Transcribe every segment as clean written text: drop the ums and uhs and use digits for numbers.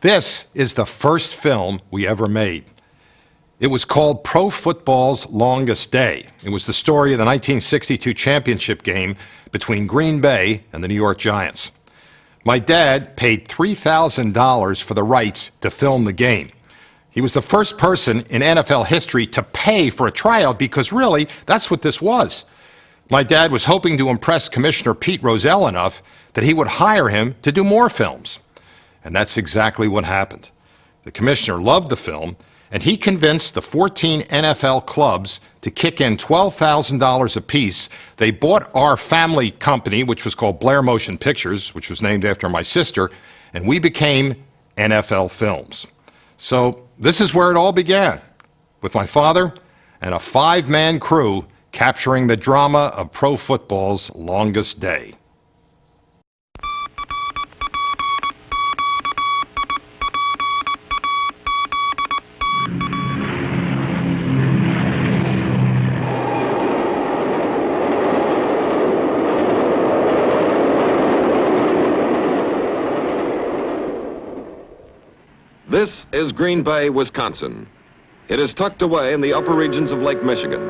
This is the first film we ever made. It was called Pro Football's Longest Day. It was the story of the 1962 championship game between Green Bay and the New York Giants. My dad paid $3,000 for the rights to film the game. He was the first person in NFL history to pay for a tryout because really, that's what this was. My dad was hoping to impress Commissioner Pete Rozelle enough that he would hire him to do more films. And that's exactly what happened. The commissioner loved the film, and he convinced the 14 NFL clubs to kick in $12,000 apiece. They bought our family company, which was called Blair Motion Pictures, which was named after my sister, and we became NFL Films. So this is where it all began, with my father and a 5-man crew capturing the drama of pro football's longest day. This is Green Bay, Wisconsin. It is tucked away in the upper regions of Lake Michigan.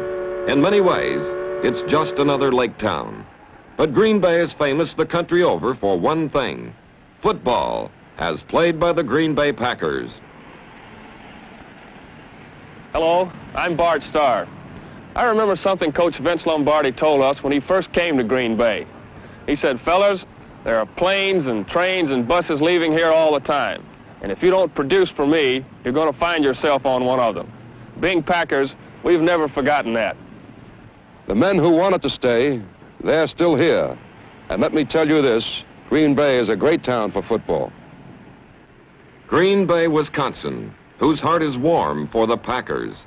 In many ways, it's just another lake town. But Green Bay is famous the country over for one thing: football, as played by the Green Bay Packers. Hello, I'm Bart Starr. I remember something Coach Vince Lombardi told us when he first came to Green Bay. He said, "Fellas, there are planes and trains and buses leaving here all the time. And if you don't produce for me, you're going to find yourself on one of them." Being Packers, we've never forgotten that. The men who wanted to stay, they're still here. And let me tell you this, Green Bay is a great town for football. Green Bay, Wisconsin, whose heart is warm for the Packers.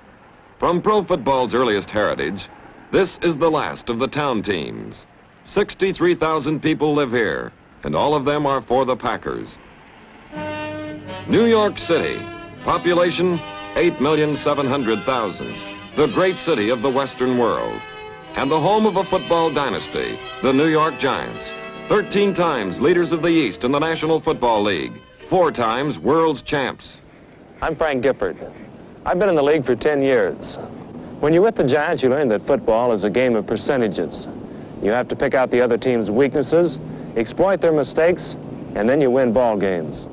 From pro football's earliest heritage, this is the last of the town teams. 63,000 people live here, and all of them are for the Packers. New York City, population 8,700,000, the great city of the Western world, and the home of a football dynasty, the New York Giants, 13 times leaders of the East in the National Football League, 4 times world's champs. I'm Frank Gifford. I've been in the league for 10 years. When you're with the Giants, you learn that football is a game of percentages. You have to pick out the other team's weaknesses, exploit their mistakes, and then you win ball games.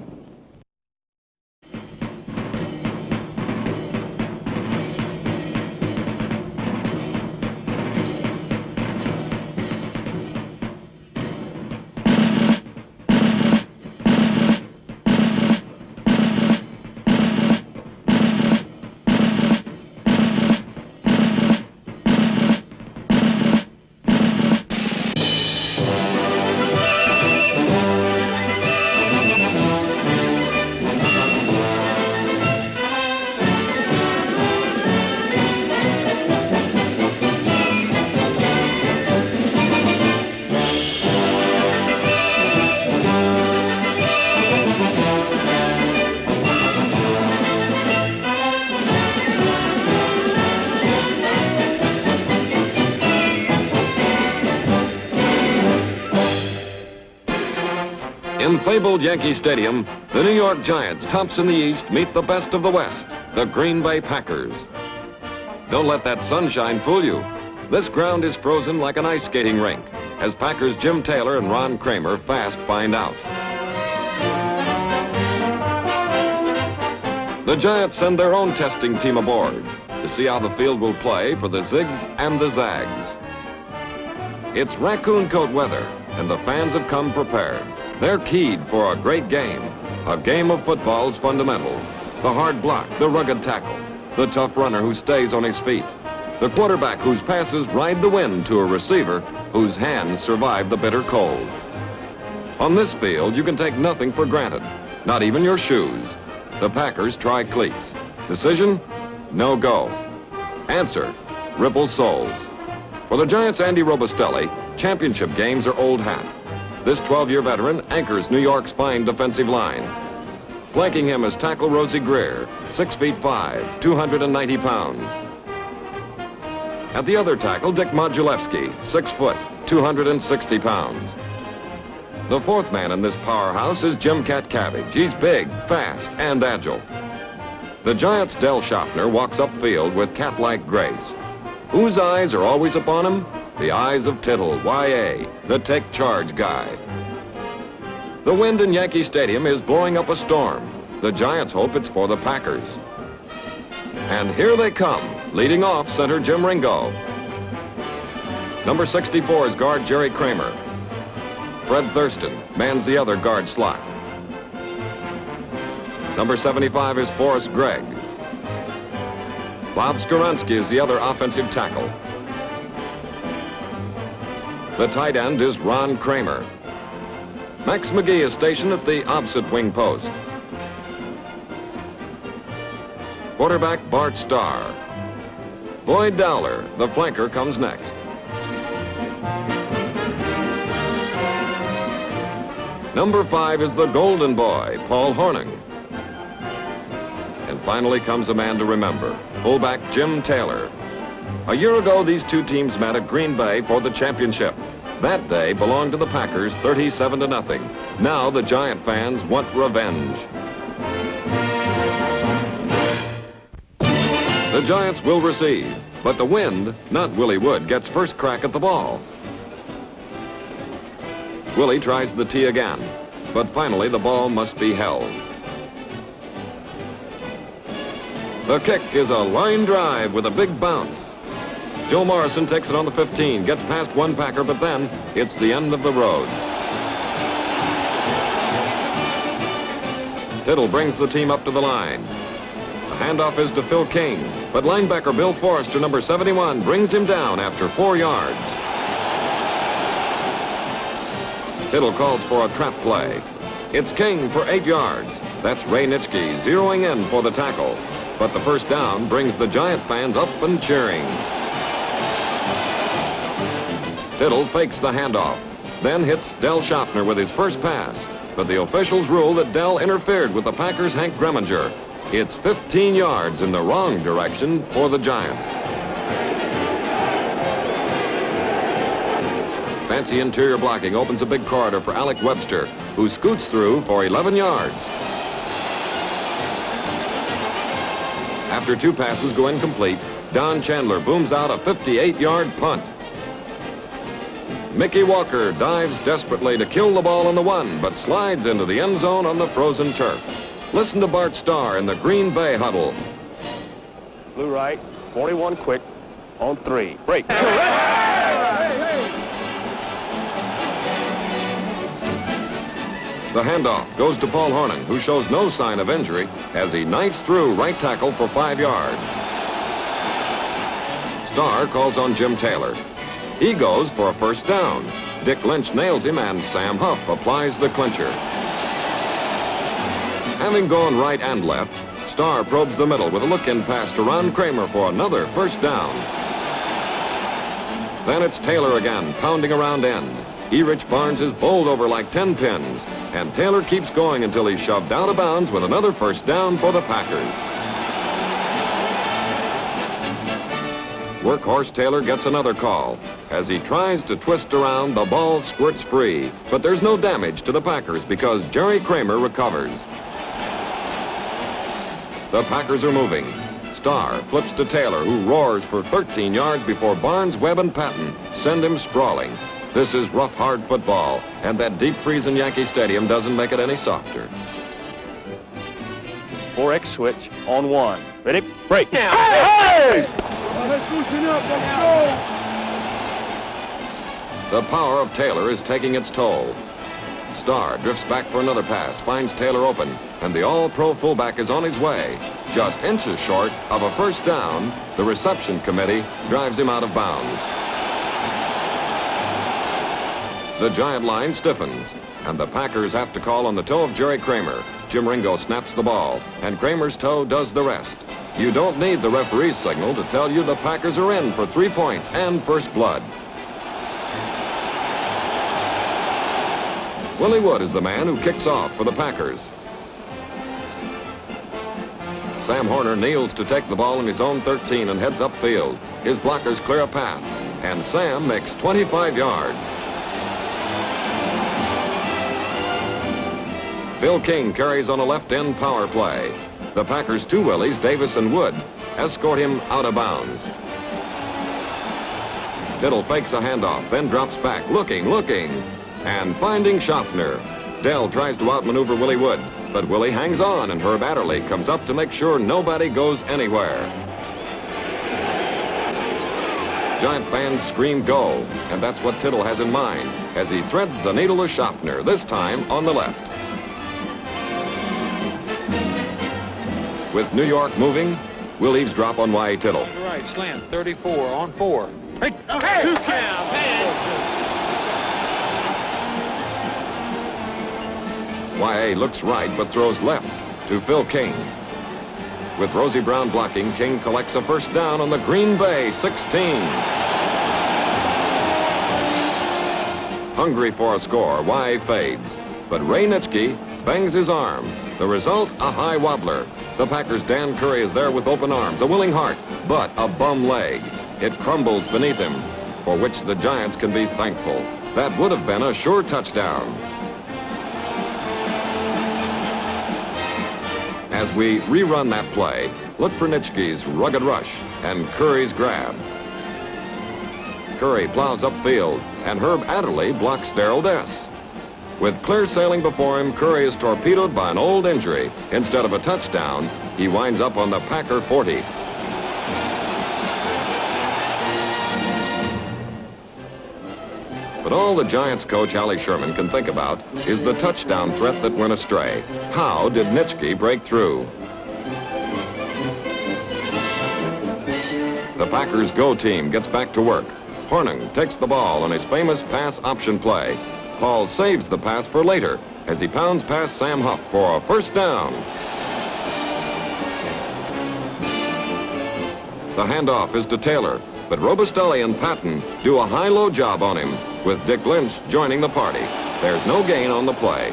In fabled Yankee Stadium, the New York Giants, tops in the East, meet the best of the West, the Green Bay Packers. Don't let that sunshine fool you. This ground is frozen like an ice skating rink, as Packers Jim Taylor and Ron Kramer fast find out. The Giants send their own testing team aboard to see how the field will play for the Zigs and the Zags. It's raccoon coat weather, and the fans have come prepared. They're keyed for a great game, a game of football's fundamentals: the hard block, the rugged tackle, the tough runner who stays on his feet, the quarterback whose passes ride the wind to a receiver whose hands survive the bitter cold. On this field, you can take nothing for granted, not even your shoes. The Packers try cleats. Decision? No go. Answer: Ripple soles. For the Giants' Andy Robustelli, championship games are old hat. This 12-year veteran anchors New York's fine defensive line. Flanking him is tackle Rosie Greer, 6'5", 290 pounds. At the other tackle, Dick Modulewski, 6 foot, 260 pounds. The fourth man in this powerhouse is Jim Catkavage. He's big, fast, and agile. The Giants' Del Schaffner walks upfield with cat-like grace. Whose eyes are always upon him? The eyes of Tittle, Y.A., the take-charge guy. The wind in Yankee Stadium is blowing up a storm. The Giants hope it's for the Packers. And here they come, leading off center Jim Ringo. Number 64 is guard Jerry Kramer. Fred Thurston mans the other guard slot. Number 75 is Forrest Gregg. Bob Skoransky is the other offensive tackle. The tight end is Ron Kramer. Max McGee is stationed at the opposite wing post. Quarterback Bart Starr. Boyd Dowler, the flanker, comes next. Number 5 is the golden boy, Paul Hornung. And finally comes a man to remember, fullback Jim Taylor. A year ago, these two teams met at Green Bay for the championship. That day belonged to the Packers, 37-0. Now the Giant fans want revenge. The Giants will receive, but the wind, not Willie Wood, gets first crack at the ball. Willie tries the tee again, but finally the ball must be held. The kick is a line drive with a big bounce. Joe Morrison takes it on the 15, gets past one Packer, but then it's the end of the road. Tittle brings the team up to the line. The handoff is to Phil King, but linebacker Bill Forrester, number 71, brings him down after 4 yards. Tittle calls for a trap play. It's King for 8 yards. That's Ray Nitschke zeroing in for the tackle. But the first down brings the Giant fans up and cheering. Tittle fakes the handoff, then hits Del Schaffner with his first pass. But the officials rule that Del interfered with the Packers' Hank Greminger. It's 15 yards in the wrong direction for the Giants. Fancy interior blocking opens a big corridor for Alec Webster, who scoots through for 11 yards. After 2 passes go incomplete, Don Chandler booms out a 58-yard punt. Mickey Walker dives desperately to kill the ball on the 1, but slides into the end zone on the frozen turf. Listen to Bart Starr in the Green Bay huddle. Blue right, 41 quick, on 3. Break. The handoff goes to Paul Hornung, who shows no sign of injury as he knifes through right tackle for 5 yards. Starr calls on Jim Taylor. He goes for a first down. Dick Lynch nails him, and Sam Huff applies the clincher. Having gone right and left, Starr probes the middle with a look-in pass to Ron Kramer for another first down. Then it's Taylor again, pounding around end. Erich Barnes is bowled over like 10 pins, and Taylor keeps going until he's shoved out of bounds with another first down for the Packers. Workhorse Taylor gets another call. As he tries to twist around, the ball squirts free, but there's no damage to the Packers because Jerry Kramer recovers. The Packers are moving. Starr flips to Taylor, who roars for 13 yards before Barnes, Webb, and Patton send him sprawling. This is rough, hard football, and that deep freeze in Yankee Stadium doesn't make it any softer. 4X switch on 1. Ready? Break. Now. Hey! Let's loosen up. Let's go. The power of Taylor is taking its toll. Starr drifts back for another pass, finds Taylor open, and the all-pro fullback is on his way. Just inches short of a first down, the reception committee drives him out of bounds. The Giant line stiffens, and the Packers have to call on the toe of Jerry Kramer. Jim Ringo snaps the ball, and Kramer's toe does the rest. You don't need the referee's signal to tell you the Packers are in for 3 points and first blood. Willie Wood is the man who kicks off for the Packers. Sam Horner kneels to take the ball in his own 13 and heads upfield. His blockers clear a path, and Sam makes 25 yards. Phil King carries on a left-end power play. The Packers' two Willies, Davis and Wood, escort him out of bounds. Tittle fakes a handoff, then drops back, looking, and finding Schaffner. Dell tries to outmaneuver Willie Wood, but Willie hangs on, and Herb Adderley comes up to make sure nobody goes anywhere. Giant fans scream go, and that's what Tittle has in mind as he threads the needle to Schaffner, this time on the left. With New York moving, we'll eavesdrop on Y.A. Tittle. Right, slant, 34 on 4. Hey, 2 count. Y.A. looks right but throws left to Phil King. With Rosie Brown blocking, King collects a first down on the Green Bay 16. Hungry for a score, Y.A. fades, but Ray Nitschke bangs his arm. The result, a high wobbler. The Packers' Dan Curry is there with open arms, a willing heart, but a bum leg. It crumbles beneath him, for which the Giants can be thankful. That would have been a sure touchdown. As we rerun that play, look for Nitschke's rugged rush and Curry's grab. Curry plows upfield, and Herb Adderley blocks Darrell Dess. With clear sailing before him, Curry is torpedoed by an old injury. Instead of a touchdown, he winds up on the Packer 40. But all the Giants coach, Allie Sherman, can think about is the touchdown threat that went astray. How did Nitschke break through? The Packers' go team gets back to work. Hornung takes the ball on his famous pass option play. Paul saves the pass for later as he pounds past Sam Huff for a first down. The handoff is to Taylor, but Robustelli and Patton do a high-low job on him, with Dick Lynch joining the party. There's no gain on the play.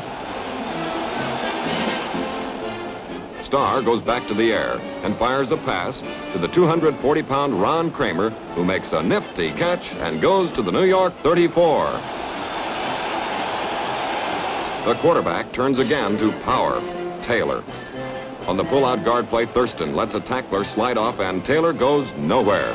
Starr goes back to the air and fires a pass to the 240-pound Ron Kramer, who makes a nifty catch and goes to the New York 34. The quarterback turns again to power, Taylor. On the pull-out guard play, Thurston lets a tackler slide off, and Taylor goes nowhere.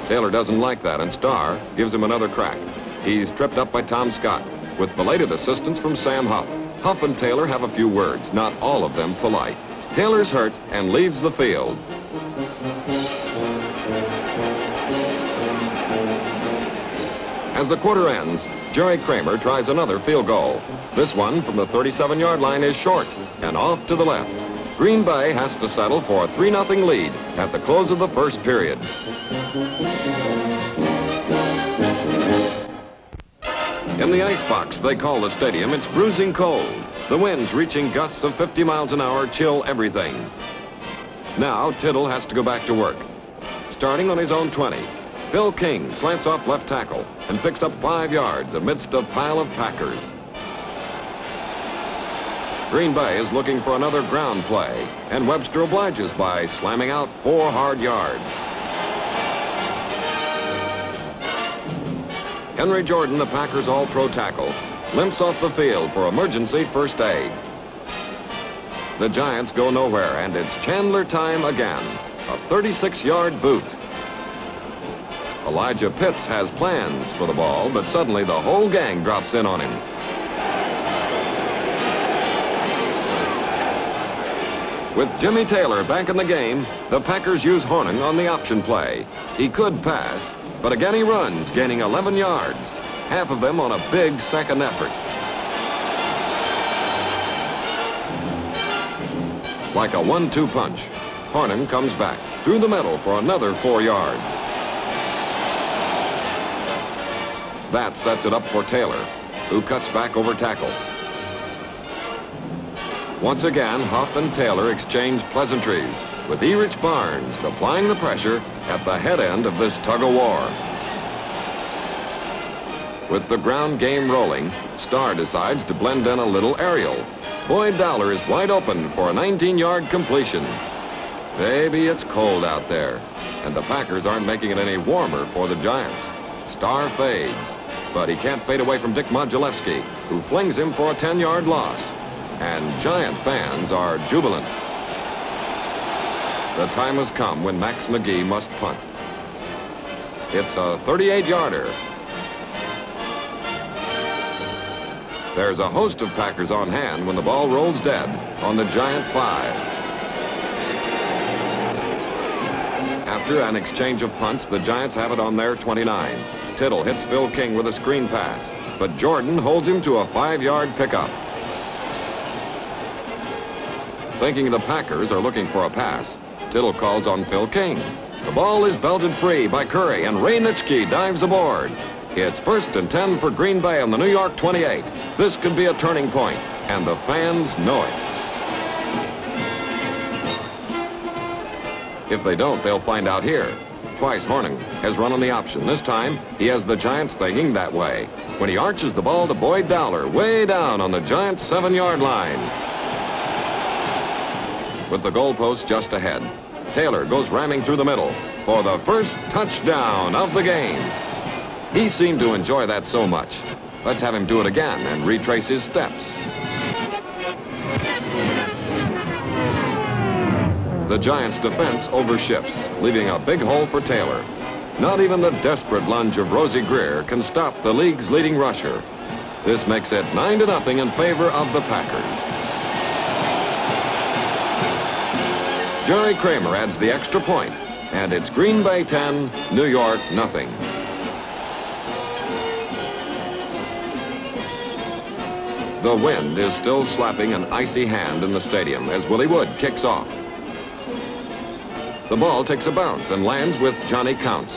Taylor doesn't like that, and Starr gives him another crack. He's tripped up by Tom Scott, with belated assistance from Sam Huff. Huff and Taylor have a few words, not all of them polite. Taylor's hurt and leaves the field. As the quarter ends, Jerry Kramer tries another field goal. This one from the 37-yard line is short and off to the left. Green Bay has to settle for a 3-0 lead at the close of the first period. In the icebox they call the stadium, it's bruising cold. The winds reaching gusts of 50 miles an hour chill everything. Now Tittle has to go back to work. Starting on his own 20, Phil King slants off left tackle and picks up 5 yards amidst a pile of Packers. Green Bay is looking for another ground play, and Webster obliges by slamming out 4 hard yards. Henry Jordan, the Packers' all-pro tackle, limps off the field for emergency first aid. The Giants go nowhere, and it's Chandler time again. A 36-yard boot. Elijah Pitts has plans for the ball, but suddenly the whole gang drops in on him. With Jimmy Taylor back in the game, the Packers use Hornung on the option play. He could pass, but again he runs, gaining 11 yards, half of them on a big second effort. Like a 1-2 punch, Hornung comes back through the middle for another 4 yards. That sets it up for Taylor, who cuts back over tackle. Once again, Huff and Taylor exchange pleasantries, with Erich Barnes applying the pressure at the head end of this tug-of-war. With the ground game rolling, Starr decides to blend in a little aerial. Boyd Dowler is wide open for a 19-yard completion. Baby, it's cold out there, and the Packers aren't making it any warmer for the Giants. Starr fades. but he can't fade away from Dick Modulewski, who flings him for a 10-yard loss. And Giant fans are jubilant. The time has come when Max McGee must punt. It's a 38-yarder. There's a host of Packers on hand when the ball rolls dead on the Giant 5. After an exchange of punts, the Giants have it on their 29. Tittle hits Phil King with a screen pass, but Jordan holds him to a 5-yard pickup. Thinking the Packers are looking for a pass, Tittle calls on Phil King. The ball is belted free by Curry, and Ray Nitschke dives aboard. It's 1st and 10 for Green Bay on the New York 28. This could be a turning point, and the fans know it. If they don't, they'll find out here. Twice Hornung has run on the option. This time, he has the Giants thinking that way, when he arches the ball to Boyd Dowler, way down on the Giants' 7-yard line. With the goalpost just ahead, Taylor goes ramming through the middle for the first touchdown of the game. He seemed to enjoy that so much. Let's have him do it again and retrace his steps. The Giants' defense overshifts, leaving a big hole for Taylor. Not even the desperate lunge of Rosie Greer can stop the league's leading rusher. This makes it 9-0 in favor of the Packers. Jerry Kramer adds the extra point, and it's Green Bay 10, New York nothing. The wind is still slapping an icy hand in the stadium as Willie Wood kicks off. The ball takes a bounce and lands with Johnny Counts.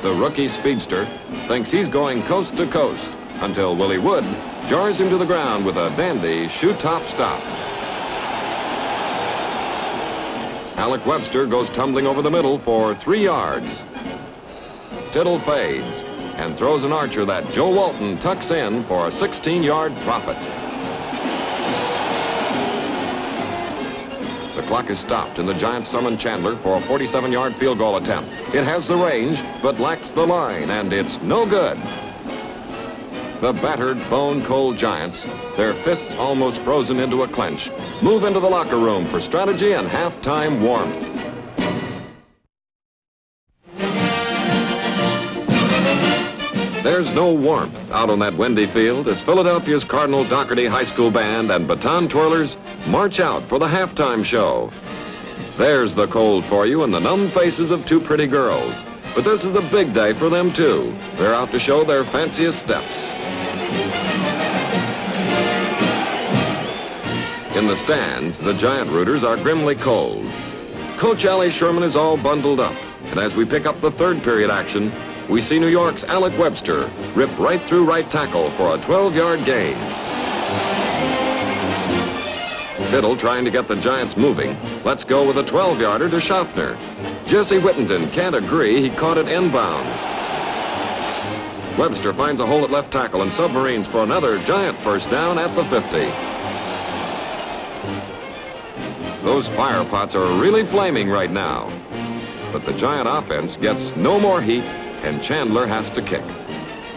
The rookie speedster thinks he's going coast to coast until Willie Wood jars him to the ground with a dandy shoe-top stop. Alec Webster goes tumbling over the middle for 3 yards. Tittle fades and throws an archer that Joe Walton tucks in for a 16-yard profit. The clock is stopped, and the Giants summon Chandler for a 47-yard field goal attempt. It has the range, but lacks the line, and it's no good. The battered, bone-cold Giants, their fists almost frozen into a clench, move into the locker room for strategy and halftime warmth. There's no warmth out on that windy field as Philadelphia's Cardinal Dougherty High School Band and baton twirlers march out for the halftime show. There's the cold for you and the numb faces of 2 pretty girls. But this is a big day for them, too. They're out to show their fanciest steps. In the stands, the Giant rooters are grimly cold. Coach Allie Sherman is all bundled up, and as we pick up the 3rd period action, we see New York's Alec Webster rip right through right tackle for a 12-yard gain. Tittle trying to get the Giants moving. Let's go with a 12-yarder to Schaffner. Jesse Whittington can't agree. He caught it inbounds. Webster finds a hole at left tackle and submarines for another Giant first down at the 50. Those fire pots are really flaming right now. But the Giant offense gets no more heat, and Chandler has to kick.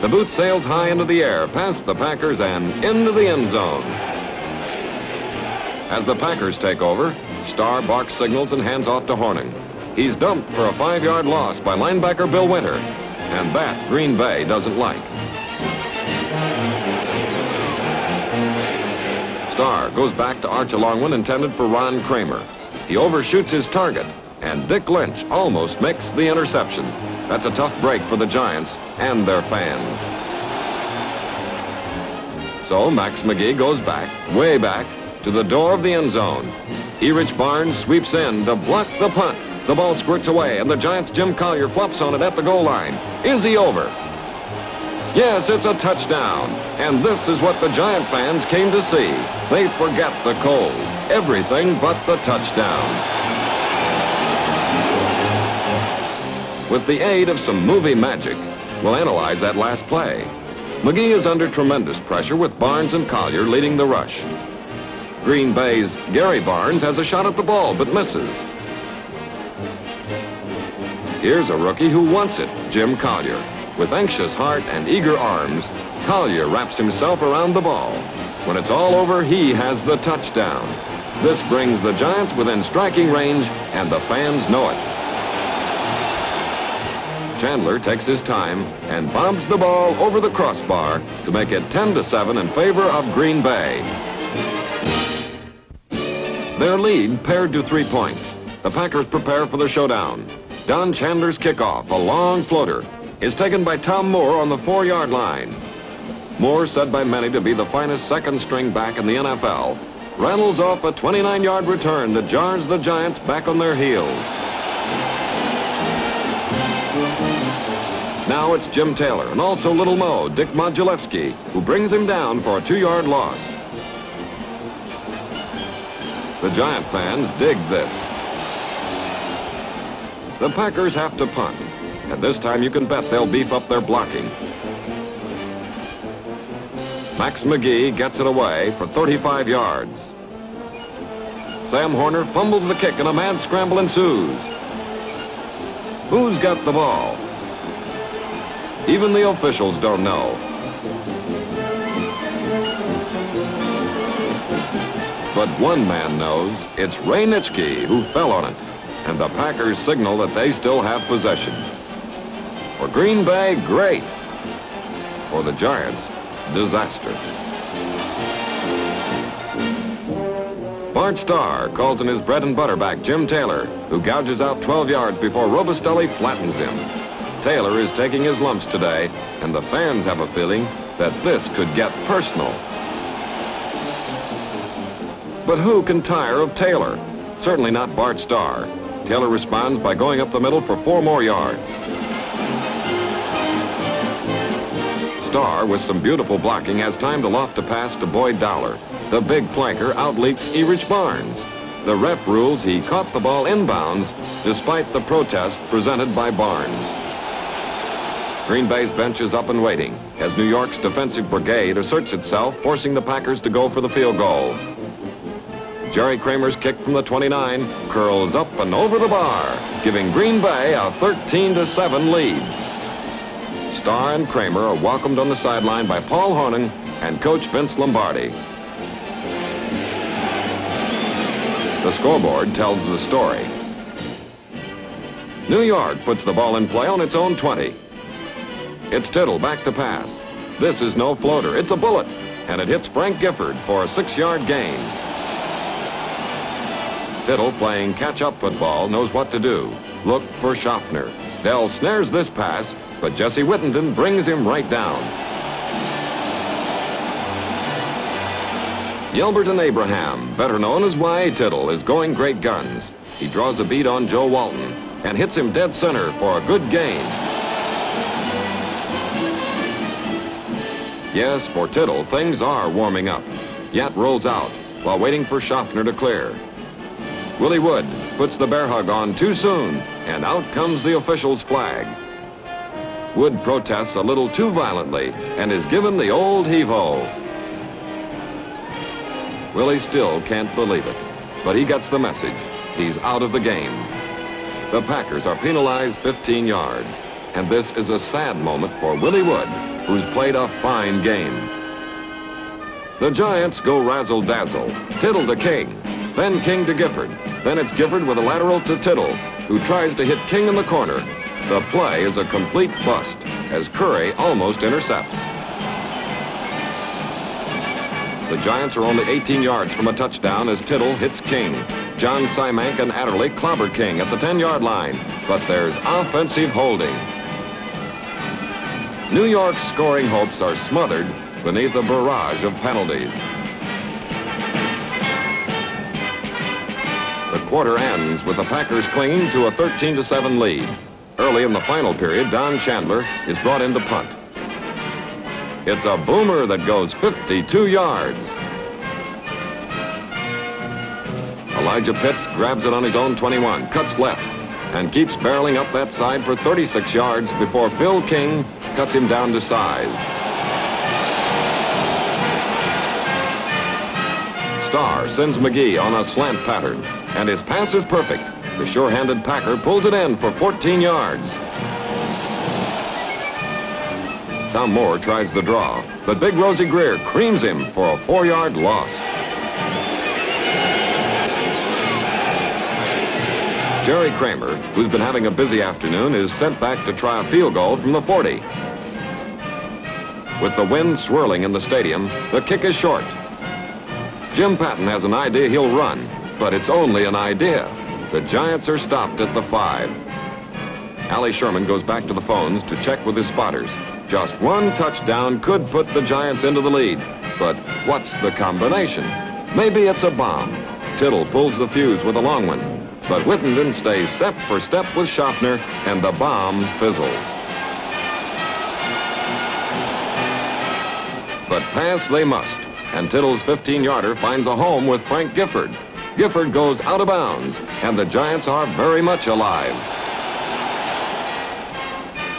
The boot sails high into the air, past the Packers, and into the end zone. As the Packers take over, Starr barks signals and hands off to Hornung. He's dumped for a 5-yard loss by linebacker Bill Winter, and that Green Bay doesn't like. Starr goes back to arch a long one intended for Ron Kramer. He overshoots his target, and Dick Lynch almost makes the interception. That's a tough break for the Giants and their fans. So Max McGee goes back, way back, to the door of the end zone. Erich Barnes sweeps in to block the punt. The ball squirts away, and the Giants' Jim Collier flops on it at the goal line. Is he over? Yes, it's a touchdown. And this is what the Giant fans came to see. They forget the cold. Everything but the touchdown. With the aid of some movie magic, we'll analyze that last play. McGee is under tremendous pressure with Barnes and Collier leading the rush. Green Bay's Gary Barnes has a shot at the ball but misses. Here's a rookie who wants it, Jim Collier. With anxious heart and eager arms, Collier wraps himself around the ball. When it's all over, he has the touchdown. This brings the Giants within striking range, and the fans know it. Chandler takes his time and bombs the ball over the crossbar to make it 10-7 in favor of Green Bay. Their lead pared to 3 points. The Packers prepare for the showdown. Don Chandler's kickoff, a long floater, is taken by Tom Moore on the 4-yard line. Moore, said by many to be the finest second-string back in the NFL, rattles off a 29-yard return that jars the Giants back on their heels. Now it's Jim Taylor and also Little Mo, Dick Modulewski, who brings him down for a 2-yard loss. The Giant fans dig this. The Packers have to punt, and this time you can bet they'll beef up their blocking. Max McGee gets it away for 35 yards. Sam Horner fumbles the kick and a mad scramble ensues. Who's got the ball? Even the officials don't know. But one man knows. It's Ray Nitschke who fell on it. And the Packers signal that they still have possession. For Green Bay, great. For the Giants, disaster. Bart Starr calls in his bread and butter back, Jim Taylor, who gouges out 12 yards before Robustelli flattens him. Taylor is taking his lumps today, and the fans have a feeling that this could get personal. But who can tire of Taylor? Certainly not Bart Starr. Taylor responds by going up the middle for 4 more yards. Starr, with some beautiful blocking, has time to loft a pass to Boyd Dowler. The big flanker outleaps Erich Barnes. The ref rules he caught the ball inbounds despite the protest presented by Barnes. Green Bay's bench is up and waiting as New York's defensive brigade asserts itself, forcing the Packers to go for the field goal. Jerry Kramer's kick from the 29 curls up and over the bar, giving Green Bay a 13-7 lead. Starr and Kramer are welcomed on the sideline by Paul Hornung and Coach Vince Lombardi. The scoreboard tells the story. New York puts the ball in play on its own 20. It's Tittle back to pass. This is no floater. It's a bullet, and it hits Frank Gifford for a 6-yard gain. Tittle, playing catch-up football, knows what to do. Look for Schaffner. Dell snares this pass, but Jesse Whittington brings him right down. Yelberton Abraham, better known as Y.A. Tittle, is going great guns. He draws a beat on Joe Walton and hits him dead center for a good gain. Yes, for Tittle, things are warming up. Yat rolls out while waiting for Schaffner to clear. Willie Wood puts the bear hug on too soon, and out comes the official's flag. Wood protests a little too violently and is given the old heave-ho. Willie still can't believe it, but he gets the message. He's out of the game. The Packers are penalized 15 yards, and this is a sad moment for Willie Wood, who's played a fine game. The Giants go razzle-dazzle. Tittle to King, then King to Gifford. Then it's Gifford with a lateral to Tittle, who tries to hit King in the corner. The play is a complete bust, as Curry almost intercepts. The Giants are only 18 yards from a touchdown as Tittle hits King. John Symank and Adderley clobber King at the 10-yard line, but there's offensive holding. New York's scoring hopes are smothered beneath a barrage of penalties. The quarter ends with the Packers clinging to a 13-7 lead. Early in the final period, Don Chandler is brought in to punt. It's a boomer that goes 52 yards. Elijah Pitts grabs it on his own 21, cuts left, and keeps barreling up that side for 36 yards before Phil King cuts him down to size. Starr sends McGee on a slant pattern, and his pass is perfect. The sure-handed Packer pulls it in for 14 yards. Tom Moore tries the draw, but Big Rosie Greer creams him for a 4-yard loss. Jerry Kramer, who's been having a busy afternoon, is sent back to try a field goal from the 40. With the wind swirling in the stadium, the kick is short. Jim Patton has an idea he'll run, but it's only an idea. The Giants are stopped at the 5. Allie Sherman goes back to the phones to check with his spotters. Just one touchdown could put the Giants into the lead, but what's the combination? Maybe it's a bomb. Tittle pulls the fuse with a long one, but Whittenden stays step for step with Schaffner, and the bomb fizzles. But pass they must, and Tittle's 15-yarder finds a home with Frank Gifford. Gifford goes out of bounds, and the Giants are very much alive.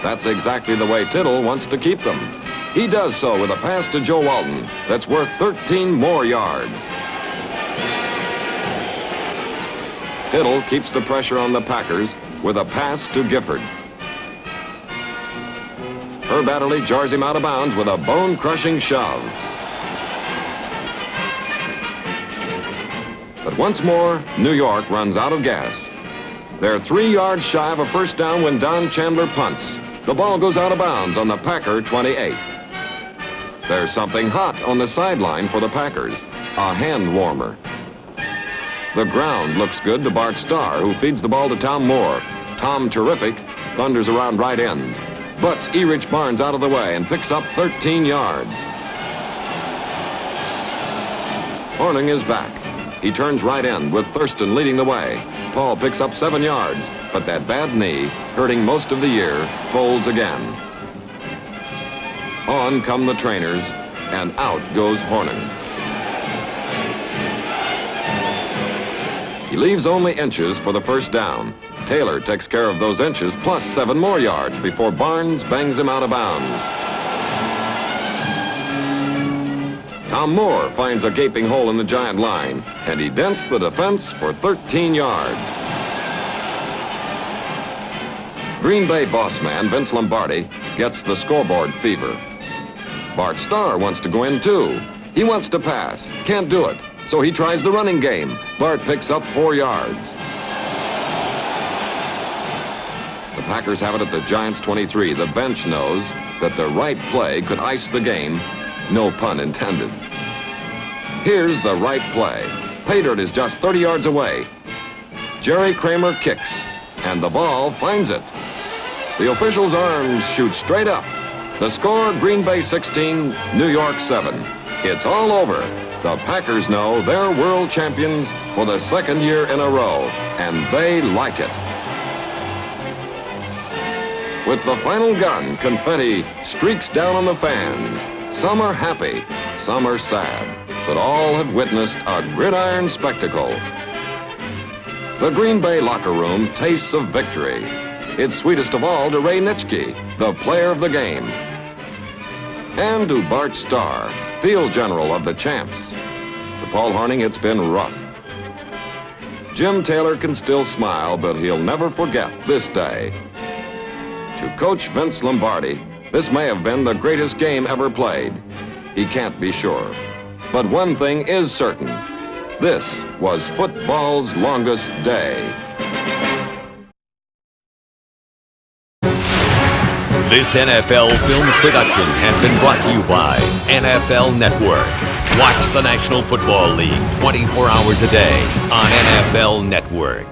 That's exactly the way Tittle wants to keep them. He does so with a pass to Joe Walton that's worth 13 more yards. Tittle keeps the pressure on the Packers with a pass to Gifford. Herb Adderley jars him out of bounds with a bone-crushing shove. But once more, New York runs out of gas. They're 3 yards shy of a first down when Don Chandler punts. The ball goes out of bounds on the Packer 28. There's something hot on the sideline for the Packers, a hand warmer. The ground looks good to Bart Starr, who feeds the ball to Tom Moore. Tom, terrific, thunders around right end. Butts Erich Barnes out of the way and picks up 13 yards. Horning is back. He turns right end with Thurston leading the way. Paul picks up 7 yards, but that bad knee, hurting most of the year, folds again. On come the trainers, and out goes Horning. He leaves only inches for the first down. Taylor takes care of those inches plus 7 more yards before Barnes bangs him out of bounds. Tom Moore finds a gaping hole in the Giant line, and he dents the defense for 13 yards. Green Bay boss man Vince Lombardi gets the scoreboard fever. Bart Starr wants to go in too. He wants to pass, can't do it, so he tries the running game. Bart picks up 4 yards. The Packers have it at the Giants' 23. The bench knows that the right play could ice the game. No pun intended. Here's the right play. Pay dirt is just 30 yards away. Jerry Kramer kicks, and the ball finds it. The official's arms shoot straight up. The score, Green Bay 16, New York 7. It's all over. The Packers know they're world champions for the 2nd year in a row, and they like it. With the final gun, confetti streaks down on the fans. Some are happy, some are sad, but all have witnessed a gridiron spectacle. The Green Bay locker room tastes of victory. It's sweetest of all to Ray Nitschke, the player of the game, and to Bart Starr, field general of the champs. To Paul Horning, it's been rough. Jim Taylor can still smile, but he'll never forget this day. To Coach Vince Lombardi, this may have been the greatest game ever played. He can't be sure. But one thing is certain. This was football's longest day. This NFL Films production has been brought to you by NFL Network. Watch the National Football League 24 hours a day on NFL Network.